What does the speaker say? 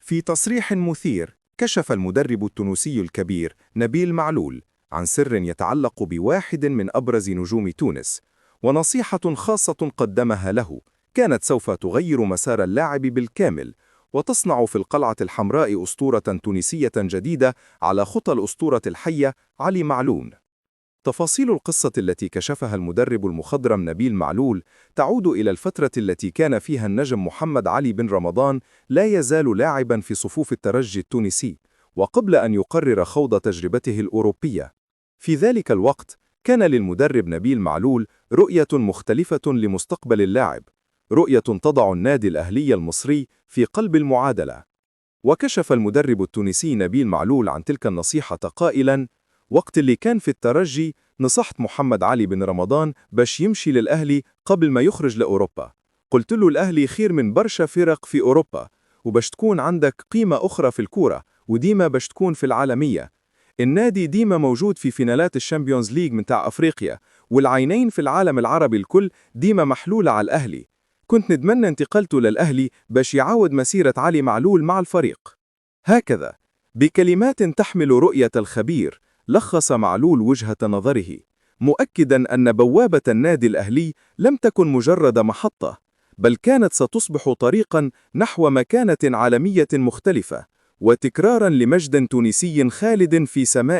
في تصريح مثير، كشف المدرب التونسي الكبير نبيل معلول عن سر يتعلق بواحد من أبرز نجوم تونس، ونصيحة خاصة قدمها له كانت سوف تغير مسار اللاعب بالكامل، وتصنع في القلعة الحمراء أسطورة تونسية جديدة على خطى الأسطورة الحية علي معلول. تفاصيل القصة التي كشفها المدرب المخضرم نبيل معلول تعود إلى الفترة التي كان فيها النجم محمد علي بن رمضان لا يزال لاعبا في صفوف الترجي التونسي، وقبل أن يقرر خوض تجربته الأوروبية. في ذلك الوقت كان للمدرب نبيل معلول رؤية مختلفة لمستقبل اللاعب، رؤية تضع النادي الأهلي المصري في قلب المعادلة. وكشف المدرب التونسي نبيل معلول عن تلك النصيحة قائلاً: وقت اللي كان في الترجي نصحت محمد علي بن رمضان باش يمشي للأهلي قبل ما يخرج لأوروبا. قلت له الأهلي خير من برشا فرق في أوروبا، وباش تكون عندك قيمة أخرى في الكورة، وديما باش تكون في العالمية. النادي ديما موجود في فينالات الشامبيونز ليج متاع أفريقيا، والعينين في العالم العربي الكل ديما محلولة على الأهلي. كنت نتمنى انتقالته للأهلي باش يعاود مسيرة علي معلول مع الفريق. هكذا بكلمات تحمل رؤية الخبير لخص معلول وجهة نظره، مؤكدا أن بوابة النادي الأهلي لم تكن مجرد محطة، بل كانت ستصبح طريقا نحو مكانة عالمية مختلفة، وتكرارا لمجد تونسي خالد في سماء